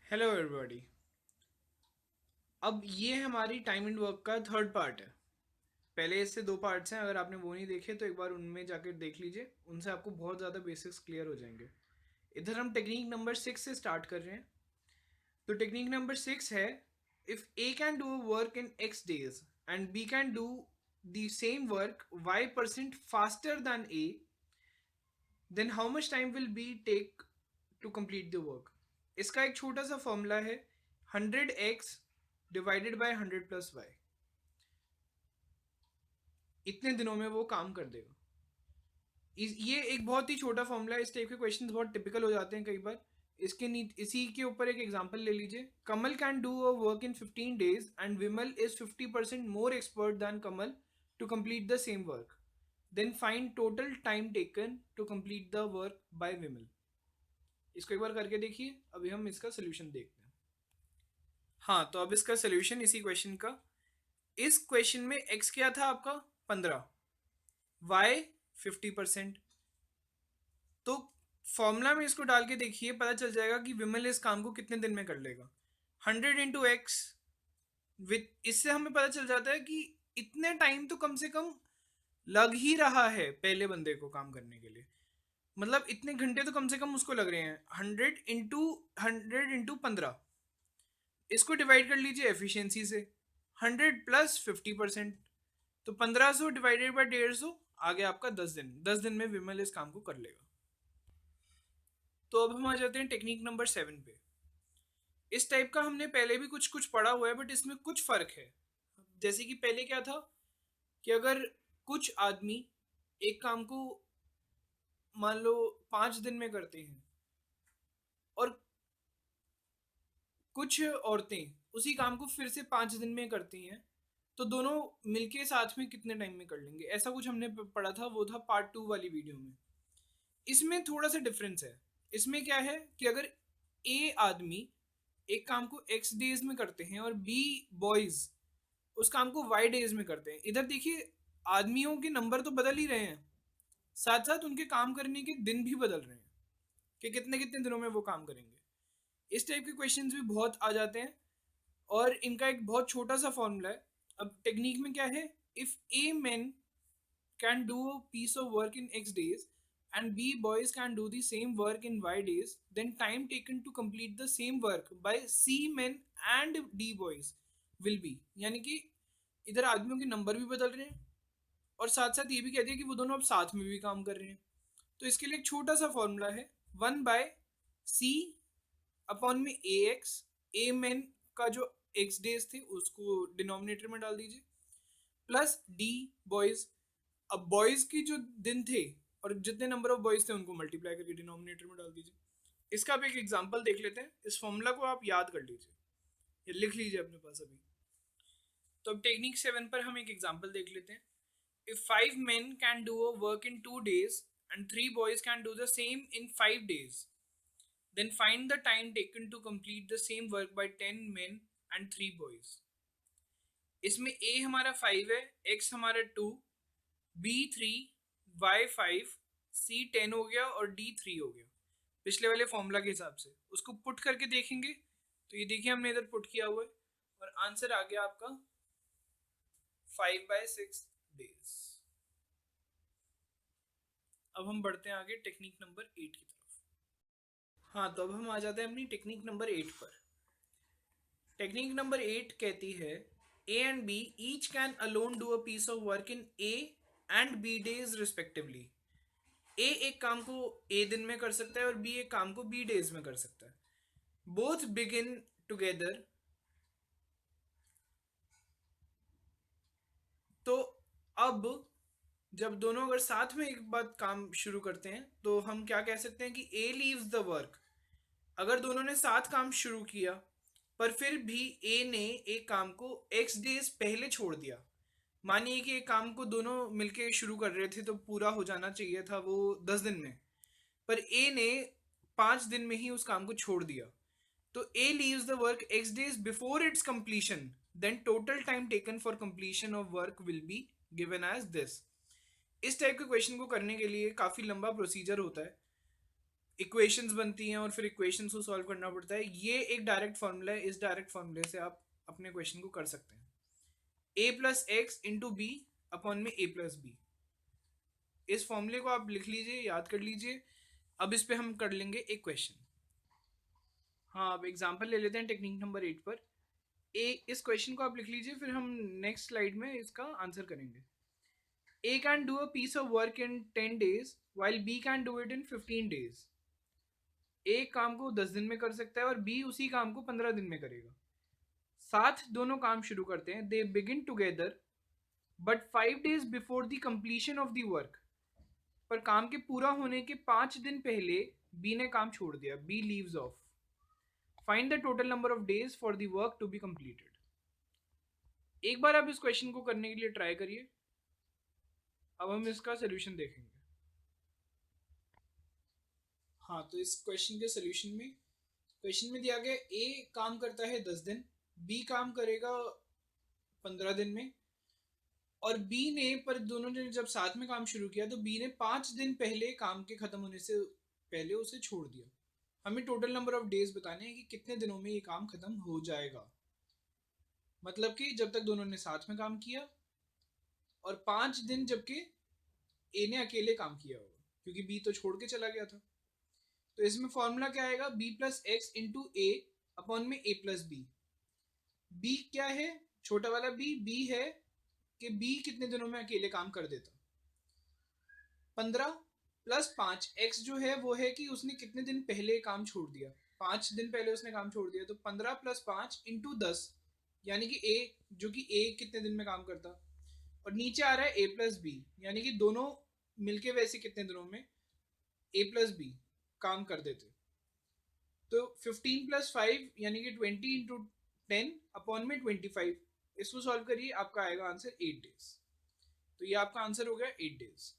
Hello everybody. अब ये हमारी टाइम एंड वर्क का थर्ड पार्ट है। पहले इससे दो पार्ट्स हैं, अगर आपने वो नहीं देखे तो एक बार उनमें जाकर देख लीजिए, उनसे आपको बहुत ज़्यादा बेसिक्स क्लियर हो जाएंगे। इधर हम टेक्निक नंबर 6 से स्टार्ट कर रहे हैं। तो टेक्निक नंबर 6 है, if A can do work in X days and B can do the same work y% faster than A, then how much time will be take to complete the work. इसका एक छोटा सा formula है, 100x divided by 100 + y। इतने दिनों में वो काम कर देगा। ये एक बहुत ही छोटा फॉर्मूला है। इस टाइप के क्वेश्चंस बहुत टिपिकल हो जाते हैं कई बार। इसी के ऊपर एक एग्जांपल ले लीजिए। Kamal can do a work in 15 days and Vimal is 50% more expert than Kamal to complete the same work, then find total time taken to complete the work by Vimal. इसको एक बार करके देखिए, अभी हम इसका सोल्यूशन देखते हैं। हाँ, तो अब इसका सोल्यूशन इसी क्वेश्चन का। इस क्वेश्चन में x क्या था आपका 15, y 50%। तो फॉर्मूला में इसको डाल के देखिए, पता चल जाएगा कि विमल इस काम को कितने दिन में कर लेगा। 100 × x विथ, इससे हमें पता चल जाता है कि इतने टाइम तो कम से कम लग ही रहा है पहले बंदे को काम करने के लिए। मतलब इतने घंटे तो कम से कम उसको लग रहे हैं। 100 × 15, इसको डिवाइड कर लीजिए एफिशिएंसी से। 100 + 50%, तो 1500 डिवाइडेड बाई 150, आ गया आपका 10 दिन। 10 दिन में विमल इस काम को कर लेगा। तो अब हम आ जाते हैं टेक्निक नंबर 7 पे। इस टाइप का हमने पहले भी कुछ कुछ पढ़ा हुआ है, बट इसमें कुछ फ़र्क है। जैसे कि पहले क्या था कि अगर कुछ आदमी एक काम को मान लो 5 दिन में करते हैं और कुछ औरतें उसी काम को फिर से 5 दिन में करती हैं, तो दोनों मिलके साथ में कितने टाइम में कर लेंगे, ऐसा कुछ हमने पढ़ा था। वो था पार्ट 2 वाली वीडियो में। इसमें थोड़ा सा डिफरेंस है। इसमें क्या है कि अगर ए आदमी एक काम को एक्स डेज में करते हैं और बी बॉयज उस काम को वाई डेज में करते हैं, इधर देखिए आदमियों के नंबर तो बदल ही रहे हैं, साथ साथ उनके काम करने के दिन भी बदल रहे हैं कि कितने कितने दिनों में वो काम करेंगे। इस टाइप के क्वेश्चंस भी बहुत आ जाते हैं और इनका एक बहुत छोटा सा फॉर्मूला है। अब टेक्निक में क्या है, if a man can do a piece of work in X days and B boys can do the same work in Y days, then time taken to complete the same work by C men and D boys will be, यानी कि इधर आदमियों के number भी बदल रहे हैं और साथ साथ ये भी कहते हैं कि वो दोनों अब साथ में भी काम कर रहे हैं। तो इसके लिए एक छोटा सा फॉर्मूला है, 1/C अपॉन में ए एक्स। ए मैन का जो एक्स डेज थे उसको डिनोमिनेटर में डाल दीजिए, प्लस डी बॉयज। अब बॉयज की जो दिन थे और जितने नंबर ऑफ बॉयज थे उनको मल्टीप्लाई करके डिनोमिनेटर में डाल दीजिए। इसका आप एक एग्जांपल देख लेते हैं। इस फॉर्मूला को आप याद कर लीजिए या लिख लीजिए अपने पास अभी। तो अब टेक्निक 7 पर हम एक एग्जांपल देख लेते हैं। If 5 men can do a work in 2 days and 3 boys can do the same in 5 days, then find the time taken to complete the same work by 10 men and 3 boys। इसमें a हमारा 5 है, x हमारा 2, B3, Y5, C10 हो गया और D3 हो गया पिछले वाले फॉर्मूला के हिसाब से। उसको पुट करके देखेंगे तो ये देखिए हमने इधर पुट किया हुआ है और आंसर आ गया आपका 5/6 days। अब हम बढ़ते हैं आगे टेक्निक नंबर 8 की तरफ। हाँ, तो अब हम आ जाते हैं अपनी टेक्निक नंबर 8 पर। टेक्निक नंबर 8 कहती है, A and B each can alone do a piece of work in A and B days respectively. A एक काम को ए दिन में कर सकता है और बी एक काम को बी डेज में कर सकता है। Both begin together. तो अब जब दोनों अगर साथ में एक बात काम शुरू करते हैं तो हम क्या कह सकते हैं कि ए लीव्स द वर्क। अगर दोनों ने साथ काम शुरू किया पर फिर भी ए ने एक काम को एक्स डेज पहले छोड़ दिया। मानिए कि एक काम को दोनों मिलके शुरू कर रहे थे तो पूरा हो जाना चाहिए था वो 10 दिन में, पर ए ने 5 दिन में ही उस काम को छोड़ दिया। तो A leaves the work X days before its completion, then total time taken for completion of work will be given as this. इस टाइप के क्वेश्चन को करने के लिए काफ़ी लंबा प्रोसीजर होता है। इक्वेशंस बनती हैं और फिर इक्वेशंस को सॉल्व करना पड़ता है। ये एक डायरेक्ट फार्मूला है, इस डायरेक्ट फार्मूले से आप अपने क्वेश्चन को कर सकते हैं। A plus X into B upon में ए प्लस बी, इस फॉर्मूले को आप लिख लीजिए, याद कर लीजिए। अब इस पे हम कर लेंगे एक क्वेश्चन। हाँ, अब एग्जांपल ले लेते हैं टेक्निक नंबर 8 पर। इस क्वेश्चन को आप लिख लीजिए, फिर हम नेक्स्ट स्लाइड में इसका आंसर करेंगे। A can do a piece of work in 10 days while B can do it in 15 days। एक काम को 10 दिन में कर सकता है और बी उसी काम को 15 दिन में करेगा। साथ दोनों काम शुरू करते हैं, they begin together but 5 days before the completion of the work. पर काम के पूरा होने के 5 दिन पहले बी ने काम छोड़ दिया, B leaves off. Find the total number of days for the work to be completed. एक बार आप इस क्वेश्चन को करने के लिए ट्राई करिए। अब हम इसका सोल्यूशन देखेंगे। हाँ, तो इस क्वेश्चन के सोल्यूशन में क्वेश्चन में दिया गया ए काम करता है 10 दिन, बी काम करेगा 15 दिन में, और बी ने, पर दोनों ने जब साथ में काम शुरू किया तो बी ने 5 दिन पहले काम के खत्म होने से पहले उसे छोड़ दिया। हमें टोटल नंबर ऑफ डेज बताने हैं कि कितने दिनों में ये काम खत्म हो जाएगा। मतलब कि जब तक दोनों ने साथ में काम किया, और 5 दिन जबकि ए ने अकेले काम किया होगा, क्योंकि बी तो छोड़ के चला गया था। तो इसमें फॉर्मूला क्या आएगा, बी प्लस एक्स इंटू ए अपॉन में ए प्लस बी। बी क्या है, छोटा वाला बी है कि बी कितने दिनों में अकेले काम कर देता। 15 प्लस 5, एक्स जो है वो है कि उसने कितने दिन पहले काम छोड़ दिया, 5 दिन पहले उसने काम छोड़ दिया। तो 15 प्लस 5 इंटू 10, यानी कि ए, जो कि ए कितने दिन में काम करता। और नीचे आ रहा है ए प्लस बी, यानी कि दोनों मिलके वैसे कितने दिनों में ए प्लस बी काम कर देते। तो 15 प्लस 5 यानी कि 20 इंटू 10 अपॉन में 25, इसको सॉल्व करिए, आपका आएगा आंसर 8 days। तो ये आपका आंसर हो गया 8 days।